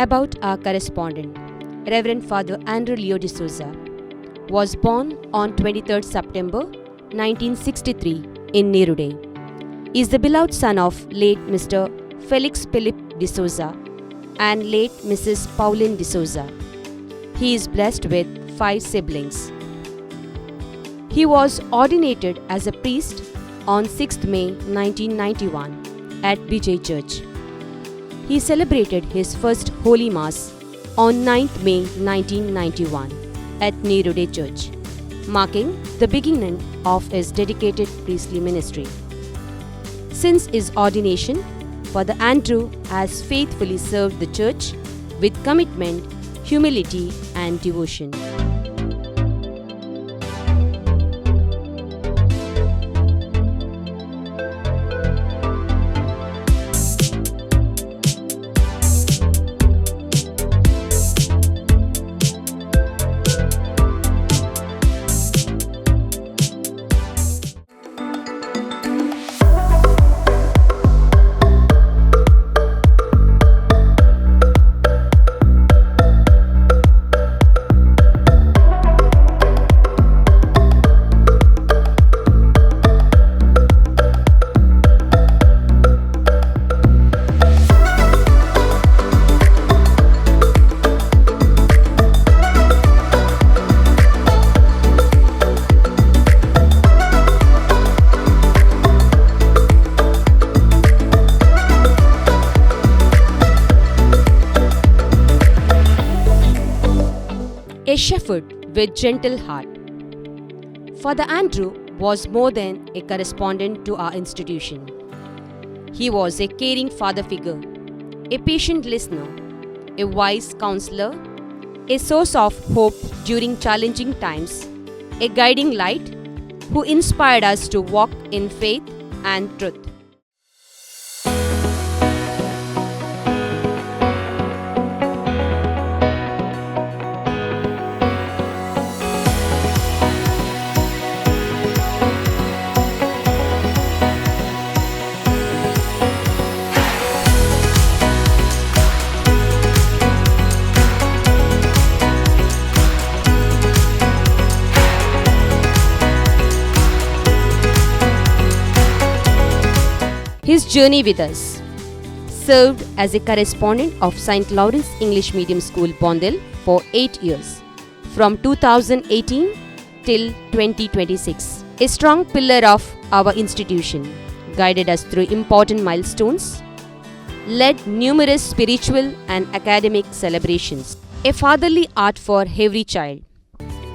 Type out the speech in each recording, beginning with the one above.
About our correspondent, Reverend Father Andrew Leo D'Souza, was born on 23rd September 1963 in Neruda. He is the beloved son of late Mr. Felix Philip D'Souza and late Mrs. Pauline D'Souza. He is blessed with 5 siblings. He was ordinated as a priest on 6th May 1991 at Vijay Church. He celebrated his first Holy Mass on 9th May 1991 at Neruda Church, marking the beginning of his dedicated priestly ministry. Since his ordination, Father Andrew has faithfully served the Church with commitment, humility, and devotion. A shepherd with gentle heart. Father Andrew was more than a correspondent to our institution. He was a caring father figure, a patient listener, a wise counselor, a source of hope during challenging times, a guiding light who inspired us to walk in faith and truth. His journey with us. Served as a correspondent of St. Lawrence English Medium School, Bondil for 8 years, from 2018 till 2026. A strong pillar of our institution, guided us through important milestones, led numerous spiritual and academic celebrations. A fatherly art for every child.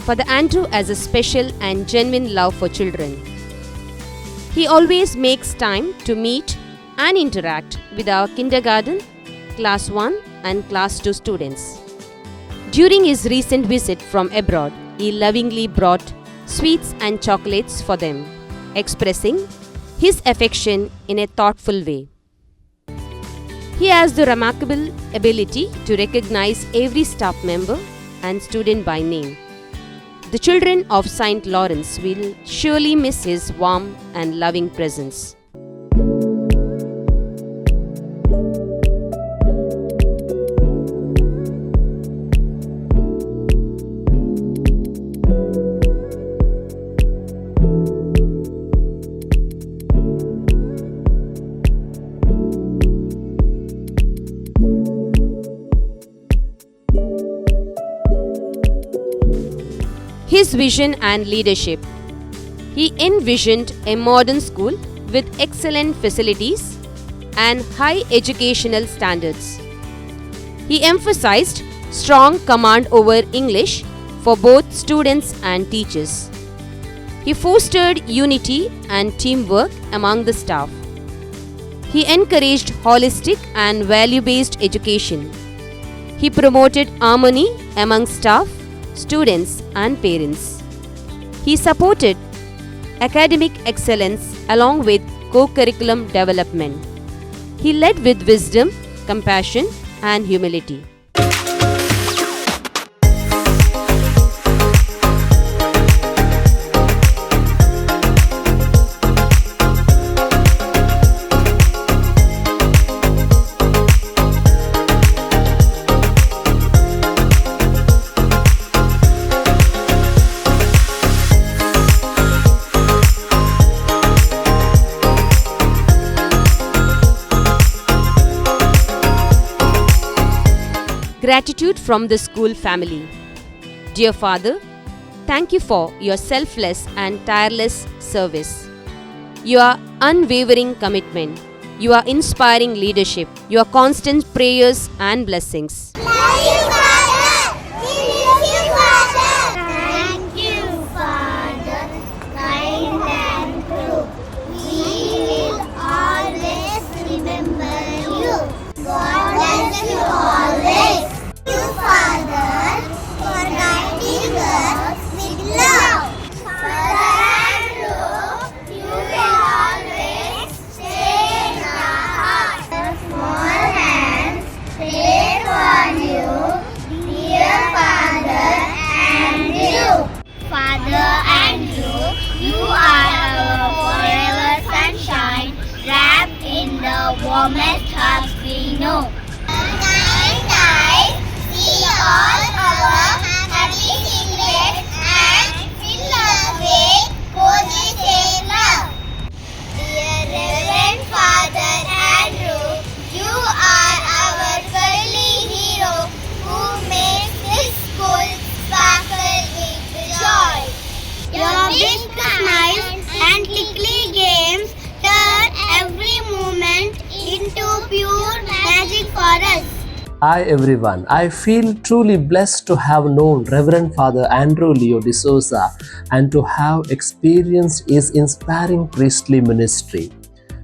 Father Andrew has a special and genuine love for children. He always makes time to meet and interact with our kindergarten, class 1 and class 2 students. During his recent visit from abroad, he lovingly brought sweets and chocolates for them, expressing his affection in a thoughtful way. He has the remarkable ability to recognize every staff member and student by name. The children of St. Lawrence will surely miss his warm and loving presence. His vision and leadership. He envisioned a modern school with excellent facilities and high educational standards. He emphasized strong command over English for both students and teachers. He fostered unity and teamwork among the staff. He encouraged holistic and value-based education. He promoted harmony among staff, students and parents. He supported academic excellence along with co-curriculum development. He led with wisdom, compassion and humility. Gratitude from the school family. Dear Father, thank you for your selfless and tireless service, your unwavering commitment, your inspiring leadership, your constant prayers and blessings. Love you, Father. We miss you, Father. Thank you, Father. Kind and true. We will always remember you. God bless you always. Thank you, Father, for guiding us with love. Father Andrew, you will always stay in our hearts. The small hands pray for you, dear Father Andrew. Father Andrew, you are our forever sunshine, wrapped in the warmest hugs we know. Kind eyes see all our happy secrets and fill us with cozy same love. Dear Reverend Father Andrew, you are our girly hero who makes this school sparkle with joy. Your big smiles and tickly games turn every moment into pure magic for us. Hi everyone, I feel truly blessed to have known Reverend Father Andrew Leo D'Souza and to have experienced his inspiring priestly ministry.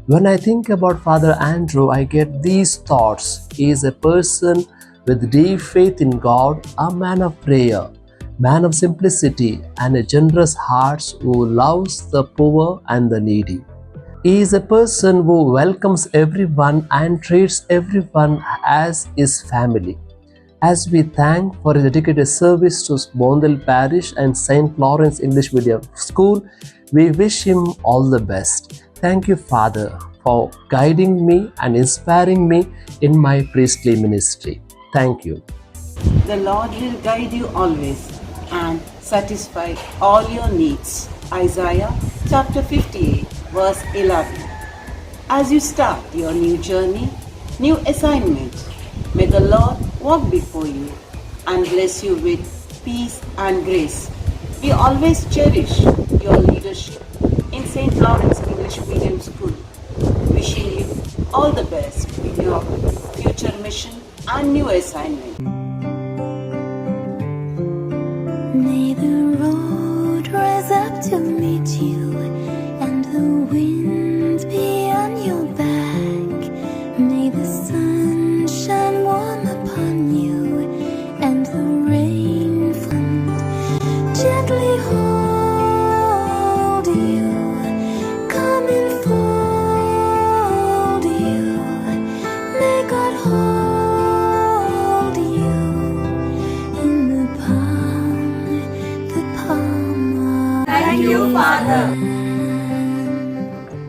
When I think about Father Andrew, I get these thoughts. He is a person with deep faith in God, a man of prayer, man of simplicity, and a generous heart who loves the poor and the needy. He is a person who welcomes everyone and treats everyone as his family. As we thank for his dedicated service to Bondel Parish and St. Lawrence English Medium School, we wish him all the best. Thank you, Father, for guiding me and inspiring me in my priestly ministry. Thank you. The Lord will guide you always and satisfy all your needs. Isaiah chapter 58 verse 11. As you start your new journey, new assignment, may the Lord walk before you and bless you with peace and grace. We always cherish your leadership in St. Lawrence English Medium School. Wishing you all the best in your future mission and new assignment. May the road rise up to meet you, and the wind be on your back. May the sun shine warm upon you, and the rain fall gently hold you, come and fold you. May God hold you in the palm of Thank you, Father.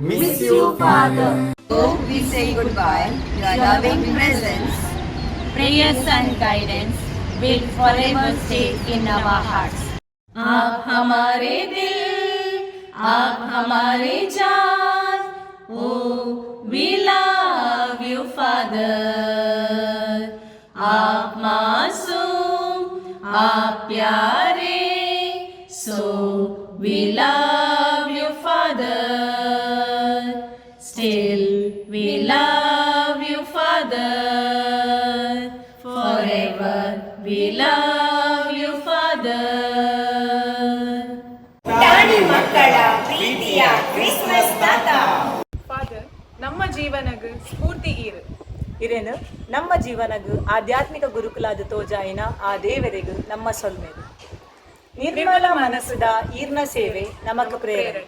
Miss you, Father. So we say goodbye. Your loving presence, Prayers and guidance will forever stay in our hearts. आप हमारे दिल, आप हमारे जान. Oh, we love you, Father. आप मासूम, आप प्यारे. So we love you, Father. Still we love you, Father. Forever we love you, Father. Father ನಮ್ಮ ಜೀವನಗ ಸ್ಫೂರ್ತಿ ಇರೇನು ನಮ್ಮ ಜೀವನಗೂ ಆಧ್ಯಾತ್ಮಿಕ ಗುರುಕುಲಾದ ತೋಜಾಯಿನ ಆ ದೇವರಿಗೂ ನಮ್ಮ ಸೊಲ್ಮೆದು ನಿರ್ಮಲ ಮನಸ್ಸುದ ಈರ್ನ ಸೇವೆ ನಮಕ್ प्रेरणा.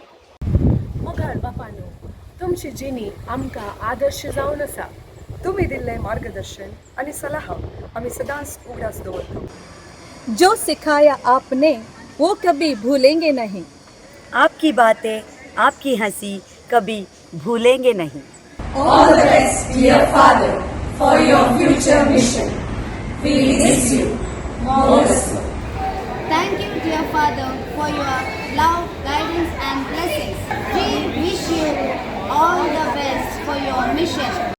मोगाळ बापानो, तुमची जिणी आमकां आदर्श जावन आसा. तुमी दिल्लें मार्गदर्शन आनी सलाह आमी सदांच उगडास दवरता. जो सिखाया आपने वो कभी भूलेंगे नहीं. आपकी बातें, आपकी हंसी कभी भूलेंगे नहीं. All the best, dear Father, for your future mission. We miss you most. Thank you, dear Father, for your love, guidance, and blessings. We wish you all the best for your mission.